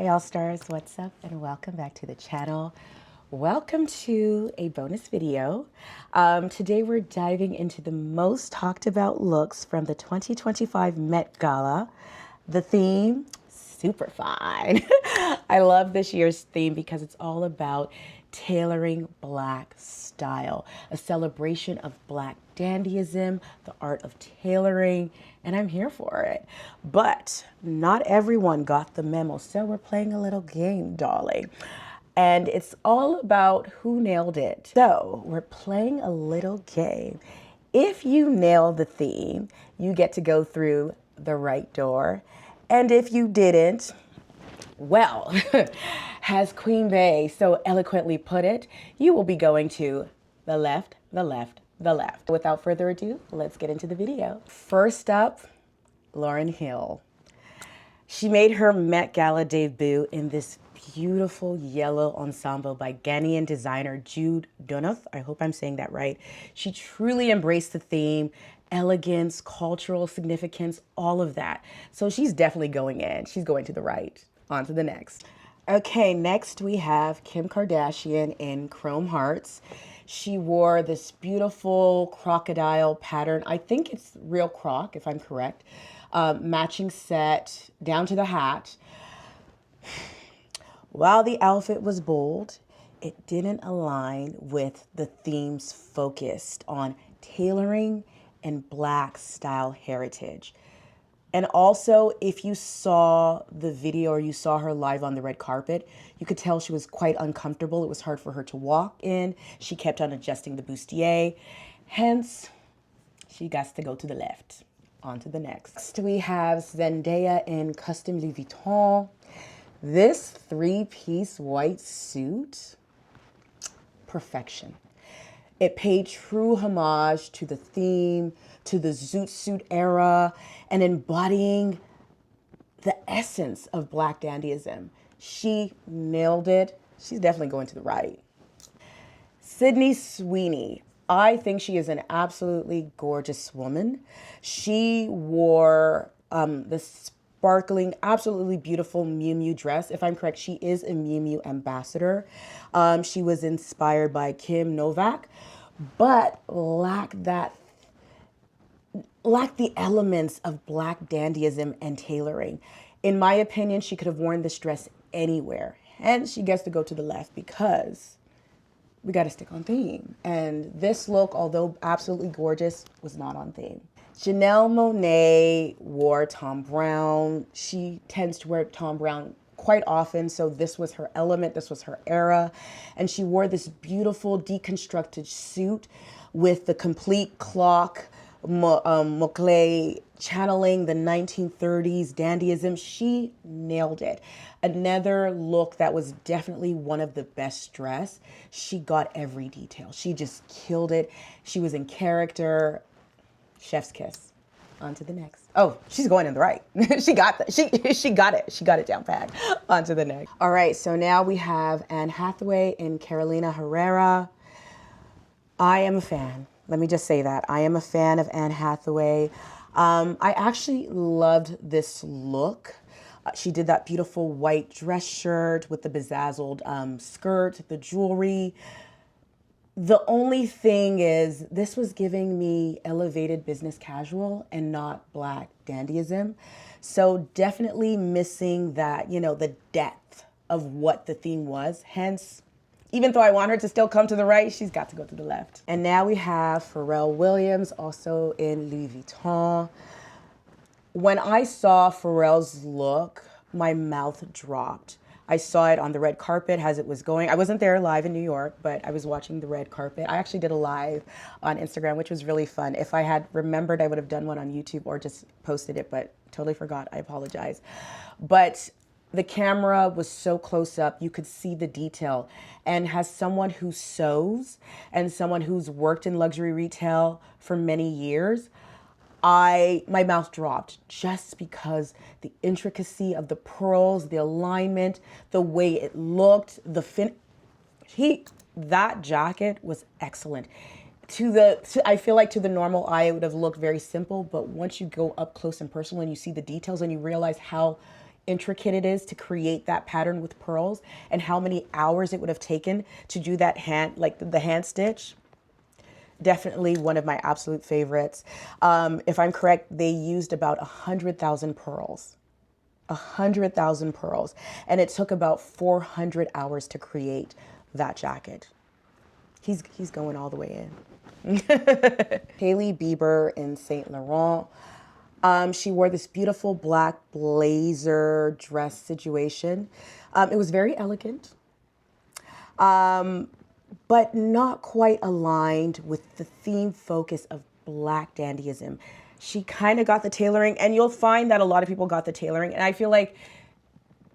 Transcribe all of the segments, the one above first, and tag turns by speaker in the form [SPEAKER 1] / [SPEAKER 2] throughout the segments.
[SPEAKER 1] Hey all stars, what's up and welcome back to the channel. Welcome to a bonus video. Today we're diving into the most talked about looks from the 2025 Met Gala. The theme, super fine. I love this year's theme because it's all about tailoring Black style, a celebration of Black dandyism, the art of tailoring, and I'm here for it. But not everyone got the memo, so we're playing a little game, darling. And it's all about who nailed it. So we're playing a little game. If you nail the theme, you get to go through the right door. And if you didn't, well, as Queen Bey so eloquently put it, you will be going to the left, the left, the left. Without further ado, let's get into the video. First up, Lauryn Hill. She made her Met Gala debut in this beautiful yellow ensemble by Ghanaian designer Jude Donoff. I hope I'm saying that right. She truly embraced the theme, elegance, cultural significance, all of that. So she's definitely going in. She's going to the right. On to the next. Okay, next we have Kim Kardashian in Chrome Hearts. She wore this beautiful crocodile pattern. I think it's real croc, if I'm correct. Matching set down to the hat. While the outfit was bold, it didn't align with the themes focused on tailoring and Black style heritage. And also, if you saw the video or you saw her live on the red carpet, you could tell she was quite uncomfortable. It was hard for her to walk in. She kept on adjusting the bustier. Hence, she got to go to the left. On to the next. Next, we have Zendaya in custom Louis Vuitton. This three-piece white suit, perfection. It paid true homage to the theme, to the zoot suit era, and embodying the essence of Black dandyism. She nailed it. She's definitely going to the right. Sydney Sweeney. I think she is an absolutely gorgeous woman. She wore this sparkling, absolutely beautiful Miu Miu dress. If I'm correct, she is a Miu Miu ambassador. She was inspired by Kim Novak, but lacked the elements of Black dandyism and tailoring. In my opinion, she could have worn this dress anywhere. And she gets to go to the left because we got to stick on theme. And this look, although absolutely gorgeous, was not on theme. Janelle Monáe wore Thom Browne. She tends to wear Thom Browne quite often, so this was her element, this was her era. And she wore this beautiful deconstructed suit with the complete clock, Moclé, channeling the 1930s dandyism. She nailed it. Another look that was definitely one of the best dressed. She got every detail. She just killed it. She was in character. Chef's kiss. On to the next. Oh, she's going in the right. She got that. She got it. She got it down pat. On to the next. All right, so now we have Anne Hathaway in Carolina Herrera. I am a fan. Let me just say that. I am a fan of Anne Hathaway. I actually loved this look. She did that beautiful white dress shirt with the bedazzled skirt, the jewelry. The only thing is, this was giving me elevated business casual and not Black dandyism. So definitely missing that, the depth of what the theme was. Hence, even though I want her to still come to the right, she's got to go to the left. And now we have Farel Williams, also in Louis Vuitton. When I saw Pharrell's look, my mouth dropped. I saw it on the red carpet as it was going. I wasn't there live in New York, but I was watching the red carpet. I actually did a live on Instagram, which was really fun. If I had remembered, I would have done one on YouTube or just posted it, but totally forgot. I apologize. But the camera was so close up, you could see the detail. And as someone who sews and someone who's worked in luxury retail for many years, my mouth dropped just because the intricacy of the pearls, the alignment, the way it looked, that jacket was excellent. I feel like to the normal eye, it would have looked very simple, but once you go up close and personal and you see the details and you realize how intricate it is to create that pattern with pearls and how many hours it would have taken to do that hand, like the hand stitch. Definitely one of my absolute favorites. If I'm correct, they used about 100,000 pearls. 100,000 pearls. And it took about 400 hours to create that jacket. He's going all the way in. Hailey Bieber in Saint Laurent. She wore this beautiful black blazer dress situation. It was very elegant, but not quite aligned with the theme focus of black dandyism. She kind of got the tailoring, and you'll find that a lot of people got the tailoring, and I feel like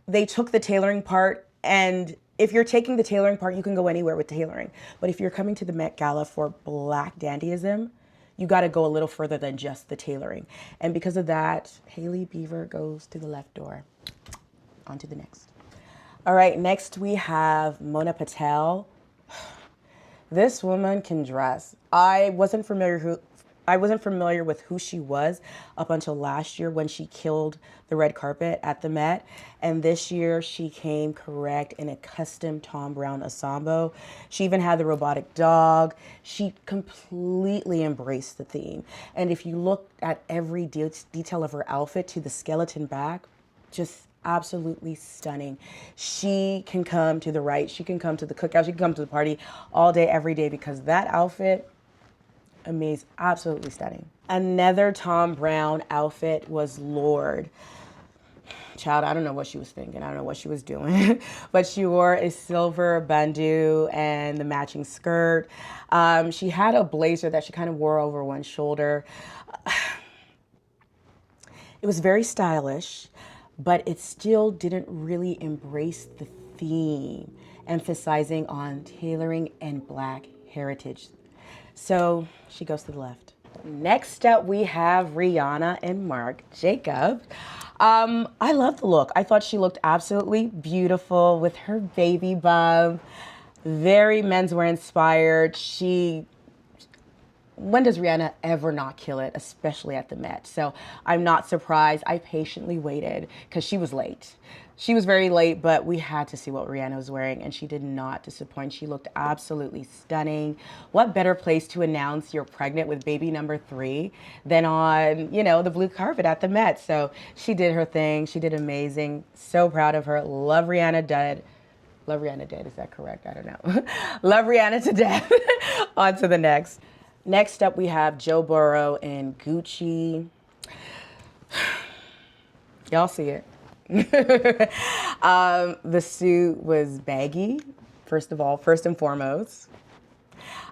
[SPEAKER 1] they took the tailoring part, and if you're taking the tailoring part, you can go anywhere with tailoring. But if you're coming to the Met Gala for black dandyism, you got to go a little further than just the tailoring. And because of that, Hailey Bieber goes to the left door. On to the next. All right, next we have Mona Patel. This woman can dress. I wasn't familiar with who she was up until last year when she killed the red carpet at the Met. And this year she came correct in a custom Thom Browne ensemble. She even had the robotic dog. She completely embraced the theme. And if you look at every detail of her outfit to the skeleton back, just absolutely stunning. She can come to the right. She can come to the cookout. She can come to the party all day, every day, because that outfit, amazing, absolutely stunning. Another Thom Browne outfit was Lorde. Child, I don't know what she was thinking. I don't know what she was doing, but she wore a silver bandeau and the matching skirt. She had a blazer that she kind of wore over one shoulder. It was very stylish, but it still didn't really embrace the theme, emphasizing on tailoring and black heritage. So she goes to the left. Next up, we have Rihanna and Marc Jacobs. I love the look. I thought she looked absolutely beautiful with her baby bump. Very menswear inspired. When does Rihanna ever not kill it, especially at the Met? So I'm not surprised. I patiently waited because she was late. She was very late, but we had to see what Rihanna was wearing, and she did not disappoint. She looked absolutely stunning. What better place to announce you're pregnant with baby number 3 than on, the blue carpet at the Met? So she did her thing. She did amazing. So proud of her. Love Rihanna dead. Love Rihanna dead. Is that correct? I don't know. Love Rihanna to death. On to the next. Next up, we have Joe Burrow in Gucci. Y'all see it. The suit was baggy, first and foremost.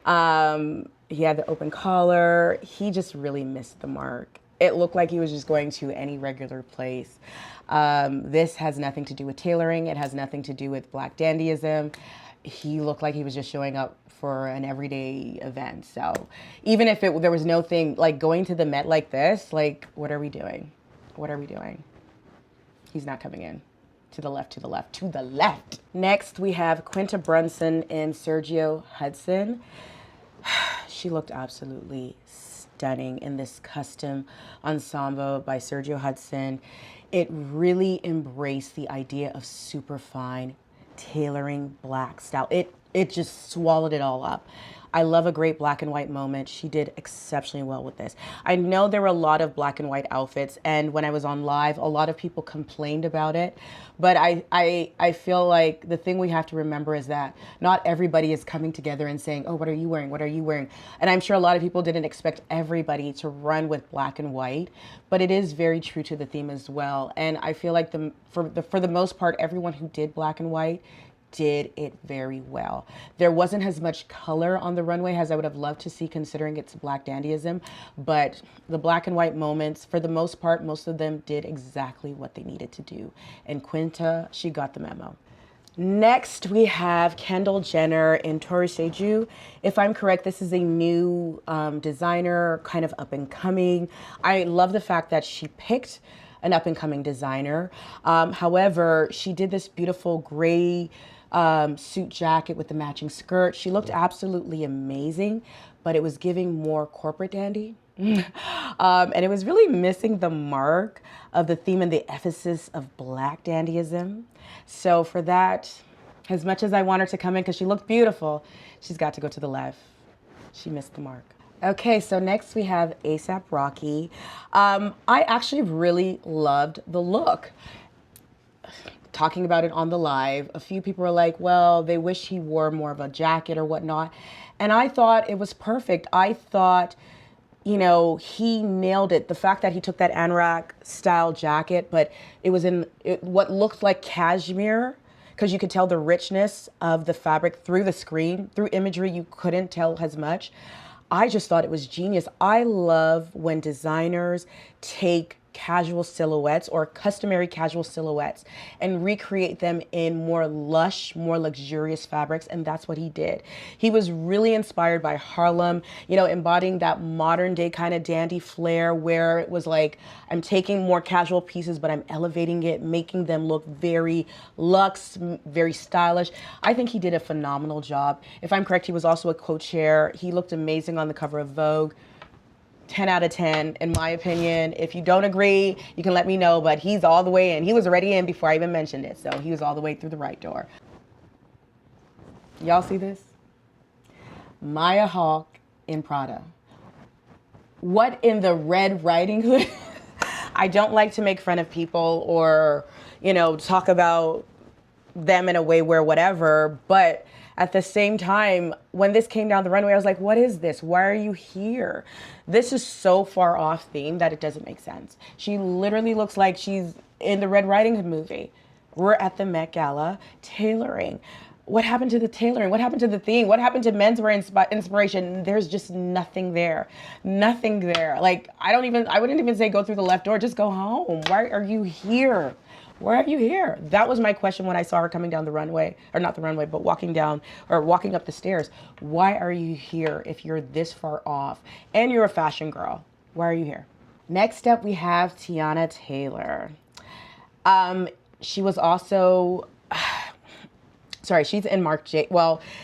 [SPEAKER 1] He had the open collar. He just really missed the mark. It looked like he was just going to any regular place. This has nothing to do with tailoring. It has nothing to do with black dandyism. He looked like he was just showing up for an everyday event. So even if there was no thing, like going to the Met like this, like, what are we doing? What are we doing? He's not coming in. To the left, to the left, to the left. Next, we have Quinta Brunson in Sergio Hudson. She looked absolutely stunning in this custom ensemble by Sergio Hudson. It really embraced the idea of super fine tailoring black style. It just swallowed it all up. I love a great black and white moment. She did exceptionally well with this. I know there were a lot of black and white outfits, and when I was on live, a lot of people complained about it. But I feel like the thing we have to remember is that not everybody is coming together and saying, oh, what are you wearing? What are you wearing? And I'm sure a lot of people didn't expect everybody to run with black and white, but it is very true to the theme as well. And I feel like for the most part, everyone who did black and white did it very well. There wasn't as much color on the runway as I would have loved to see, considering it's black dandyism, but the black and white moments, for the most part, most of them did exactly what they needed to do. And Quinta, she got the memo. Next, we have Kendall Jenner in Tori Seju. If I'm correct, this is a new designer, kind of up and coming. I love the fact that she picked an up and coming designer. However, she did this beautiful gray suit jacket with the matching skirt. She looked absolutely amazing, but it was giving more corporate dandy. And it was really missing the mark of the theme and the emphasis of Black dandyism. So for that, as much as I want her to come in because she looked beautiful, she's got to go to the left. She missed the mark. Okay, so next we have ASAP Rocky. I actually really loved the look. Talking about it on the live, a few people were like, well, they wish he wore more of a jacket or whatnot. And I thought it was perfect. I thought, you know, he nailed it. The fact that he took that anorak style jacket, but it was in what looked like cashmere, because you could tell the richness of the fabric through the screen. Through imagery, you couldn't tell as much. I just thought it was genius. I love when designers take casual silhouettes or customary casual silhouettes and recreate them in more lush, more luxurious fabrics, and that's what he did. He was really inspired by Harlem, you know, embodying that modern day kind of dandy flair where it was like, I'm taking more casual pieces, but I'm elevating it, making them look very luxe, very stylish. I think he did a phenomenal job. If I'm correct, he was also a co-chair. He looked amazing on the cover of Vogue. 10 out of 10, in my opinion. If you don't agree, you can let me know, but he's all the way in. He was already in before I even mentioned it, so he was all the way through the right door. Y'all see this? Maya Hawke in Prada. What in the Red Riding Hood? I don't like to make fun of people or, you know, talk about them in a way where whatever, but at the same time, when this came down the runway, I was like, what is this? Why are you here? This is so far off theme that it doesn't make sense. She literally looks like she's in the Red Riding Hood movie. We're at the Met Gala tailoring. What happened to the tailoring? What happened to the theme? What happened to menswear inspiration? There's just nothing there. Nothing there. Like, I wouldn't even say go through the left door, just go home. Why are you here? Why are you here? That was my question when I saw her coming down the runway, or not the runway, but walking down or walking up the stairs. Why are you here if you're this far off and you're a fashion girl? Why are you here? Next up, we have Tiana Taylor. She was also, sorry, she's in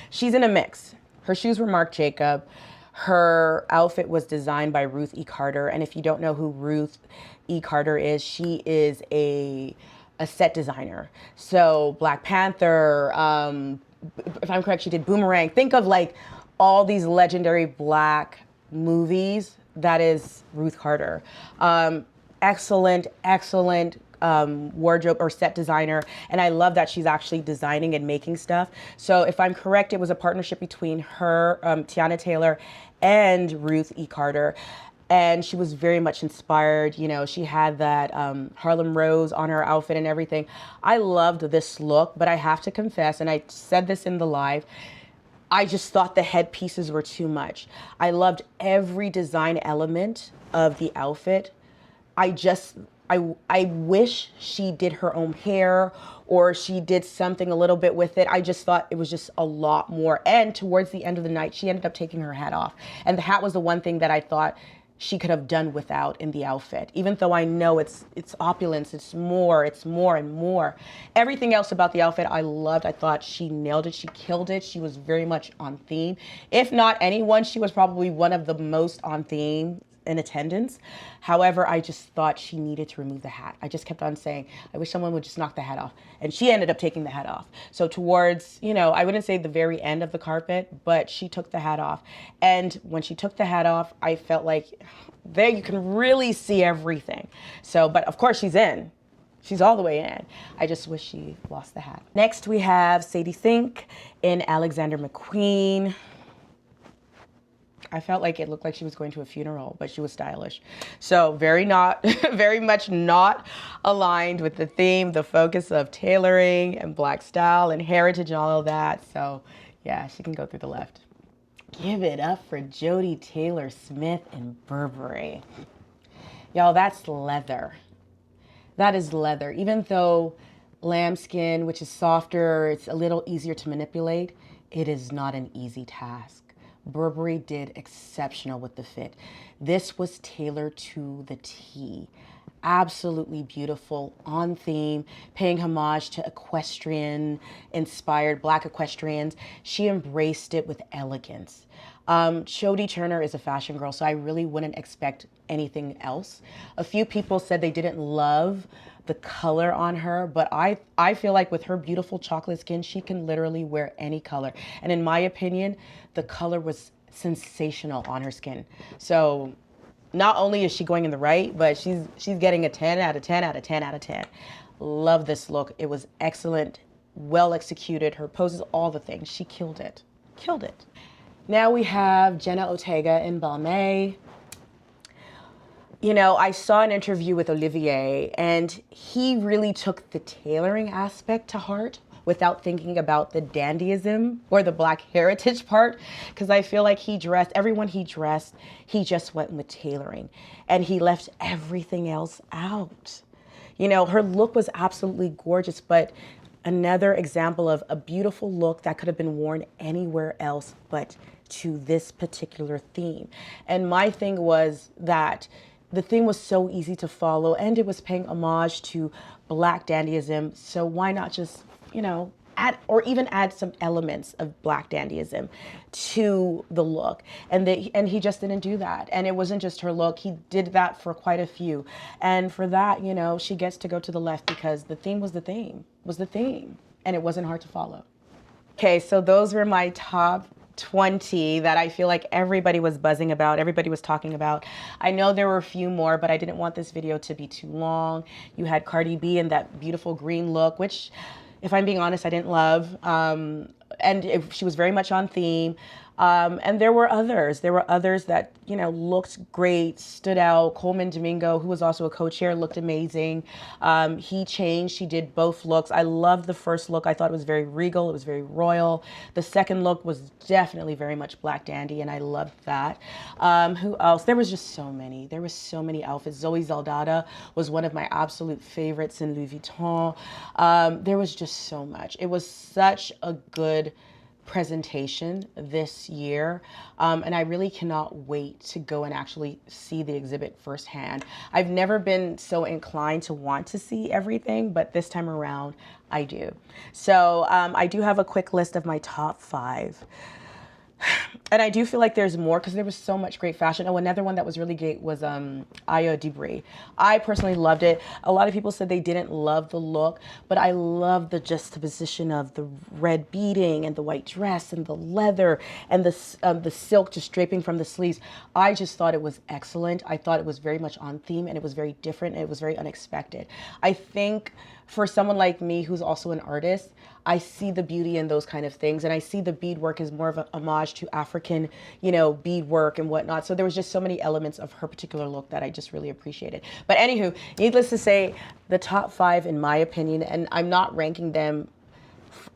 [SPEAKER 1] she's in a mix. Her shoes were Marc Jacob. Her outfit was designed by Ruth E. Carter. And if you don't know who Ruth E. Carter is, she is a set designer. So Black Panther, if I'm correct, she did Boomerang. Think of like all these legendary Black movies. That is Ruth Carter. Excellent wardrobe or set designer. And I love that she's actually designing and making stuff. So if I'm correct, it was a partnership between her, Tiana Taylor, and Ruth E. Carter. And she was very much inspired. You know, she had that Harlem Rose on her outfit and everything. I loved this look, but I have to confess, and I said this in the live, I just thought the headpieces were too much. I loved every design element of the outfit. I wish she did her own hair or she did something a little bit with it. I just thought it was just a lot more. And towards the end of the night, she ended up taking her hat off. And the hat was the one thing that I thought she could have done without in the outfit. Even though I know it's opulence, it's more and more. Everything else about the outfit I loved. I thought she nailed it, she killed it. She was very much on theme. If not anyone, she was probably one of the most on theme in attendance. However, I just thought she needed to remove the hat. I just kept on saying, I wish someone would just knock the hat off. And she ended up taking the hat off. So towards, you know, I wouldn't say the very end of the carpet, but she took the hat off. And when she took the hat off, I felt like there you can really see everything. So, but of course she's in. She's all the way in. I just wish she lost the hat. Next we have Sadie Think in Alexander McQueen. I felt like it looked like she was going to a funeral, but she was stylish. So very much not aligned with the theme, the focus of tailoring and Black style and heritage and all of that. So yeah, she can go through the left. Give it up for Jodie Taylor-Smith in Burberry. Y'all, that's leather. That is leather. Even though lambskin, which is softer, it's a little easier to manipulate, it is not an easy task. Burberry did exceptional with the fit. This was tailored to the T. absolutely beautiful, on theme, paying homage to equestrian inspired black equestrians. She embraced it with elegance. Jodie Turner is a fashion girl, so I really wouldn't expect anything else. A few people said they didn't love the color on her, but I feel like with her beautiful chocolate skin, she can literally wear any color. And in my opinion, the color was sensational on her skin. So not only is she going in the right, but she's getting a 10 out of 10 out of 10 out of 10. Love this look. It was excellent, well executed. Her poses, all the things. She killed it. Killed it. Now we have Jenna Otega in Balmain. You know, I saw an interview with Olivier, and he really took the tailoring aspect to heart without thinking about the dandyism or the black heritage part, because I feel like everyone he dressed, he just went with tailoring, and he left everything else out. You know, her look was absolutely gorgeous, but another example of a beautiful look that could have been worn anywhere else but to this particular theme. And my thing was that the theme was so easy to follow, and it was paying homage to black dandyism. So why not just, you know, add some elements of black dandyism to the look? And he just didn't do that. And it wasn't just her look. He did that for quite a few. And for that, you know, she gets to go to the left because the theme was the theme, and it wasn't hard to follow. Okay, so those were my top 20 that I feel like everybody was buzzing about, everybody was talking about. I know there were a few more, but I didn't want this video to be too long. You had Cardi B in that beautiful green look, which, if I'm being honest, I didn't love. She was very much on theme. And there were others that, you know, looked great, stood out. Coleman Domingo, who was also a co-chair, looked amazing. He changed, she did both looks. I loved the first look. I thought it was very regal, it was very royal. The second look was definitely very much black dandy, and I loved that. Who else? There was just so many. There were so many outfits. Zoe Saldana was one of my absolute favorites in Louis Vuitton. There was just so much. It was such a good presentation this year, and I really cannot wait to go and actually see the exhibit firsthand. I've never been so inclined to want to see everything, but this time around I do. So I do have a quick list of my top 5. And I do feel like there's more because there was so much great fashion. Oh, another one that was really great was Aya Debris. I personally loved it. A lot of people said they didn't love the look, but I love the juxtaposition of the red beading and the white dress and the leather and the silk just draping from the sleeves. I just thought it was excellent. I thought it was very much on theme, and it was very different, and it was very unexpected. I think for someone like me who's also an artist, I see the beauty in those kind of things, and I see the beadwork as more of a homage to African, you know, beadwork and whatnot. So there was just so many elements of her particular look that I just really appreciated. But anywho, needless to say, the top 5 in my opinion, and I'm not ranking them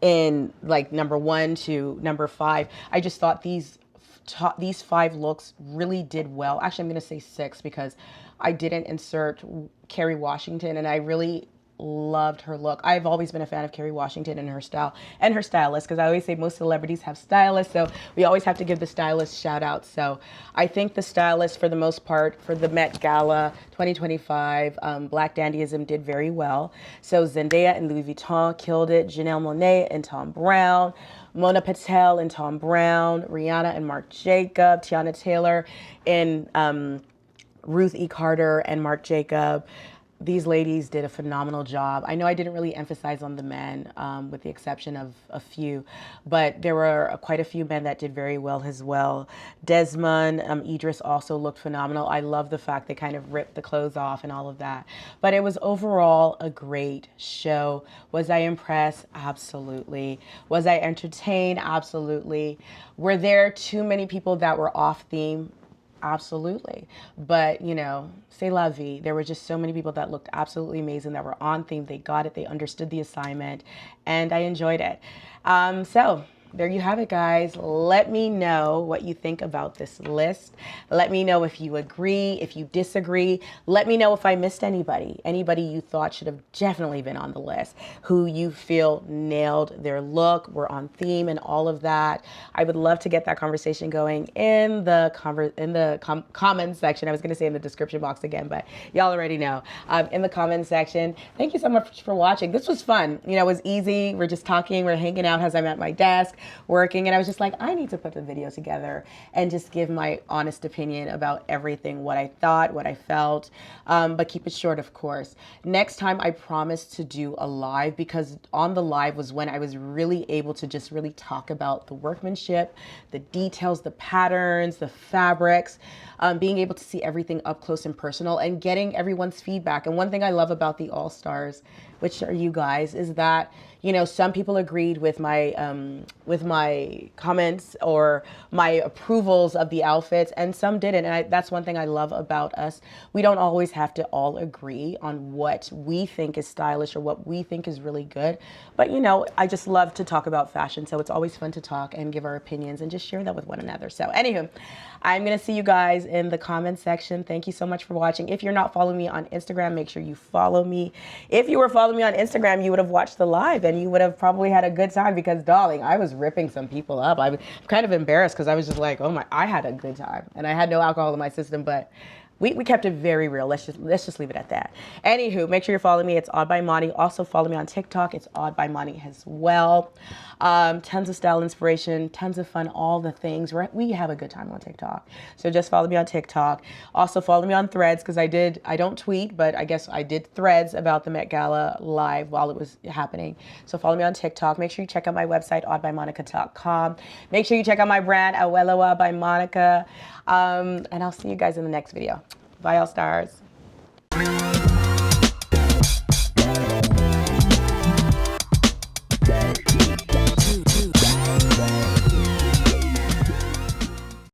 [SPEAKER 1] in like number 1 to number 5. I just thought these 5 looks really did well. Actually, I'm going to say 6 because I didn't insert Kerry Washington, and I really loved her look. I've always been a fan of Kerry Washington and her style and her stylist, because I always say most celebrities have stylists, so we always have to give the stylist shout out. So I think the stylist, for the most part, for the Met Gala 2025, Black Dandyism did very well. So Zendaya and Louis Vuitton killed it. Janelle Monáe and Tom Brown. Mona Patel and Tom Brown. Rihanna and Marc Jacob. Tiana Taylor and Ruth E. Carter and Marc Jacob. These ladies did a phenomenal job. I know I didn't really emphasize on the men, with the exception of a few, but there were quite a few men that did very well as well. Desmond, Idris also looked phenomenal. I love the fact they kind of ripped the clothes off and all of that. But it was overall a great show. Was I impressed? Absolutely. Was I entertained? Absolutely. Were there too many people that were off theme? Absolutely. But, you know, c'est la vie. There were just so many people that looked absolutely amazing, that were on theme. They got it. They understood the assignment, and I enjoyed it. So there you have it, guys. Let me know what you think about this list. Let me know if you agree, if you disagree. Let me know if I missed anybody you thought should have definitely been on the list, who you feel nailed their look, were on theme, and all of that. I would love to get that conversation going in the comments section. I was going to say in the description box again, but y'all already know. In the comments section. Thank you so much for watching. This was fun. You know, it was easy. We're just talking. We're hanging out as I'm at my desk working. And I was just like, I need to put the video together and just give my honest opinion about everything, what I thought, what I felt, but keep it short, of course. Next time, I promise to do a live, because on the live was when I was really able to just really talk about the workmanship, the details, the patterns, the fabrics, being able to see everything up close and personal, and getting everyone's feedback. And one thing I love about the All-Stars, which are you guys, is that, you know, some people agreed with my comments or my approvals of the outfits, and some didn't. And that's one thing I love about us. We don't always have to all agree on what we think is stylish or what we think is really good. But, you know, I just love to talk about fashion. So it's always fun to talk and give our opinions and just share that with one another. So anywho, I'm going to see you guys in the comments section. Thank you so much for watching. If you're not following me on Instagram, make sure you follow me. If you were following me on Instagram, you would have watched the live and you would have probably had a good time, because, darling, I was ripping some people up. I'm kind of embarrassed because I was just like, oh my, I had a good time and I had no alcohol in my system, but we kept it very real. Let's just leave it at that. Anywho, make sure you're following me. It's Odd by Monty. Also follow me on TikTok. It's Odd by Monty as well. Tons of style inspiration, tons of fun, all the things. We have a good time on TikTok. So just follow me on TikTok. Also follow me on Threads, because I don't tweet, but I guess I did threads about the Met Gala live while it was happening. So follow me on TikTok. Make sure you check out my website, oddbymonica.com. Make sure you check out my brand, Aweloa by Monica. And I'll see you guys in the next video. Bye, all stars.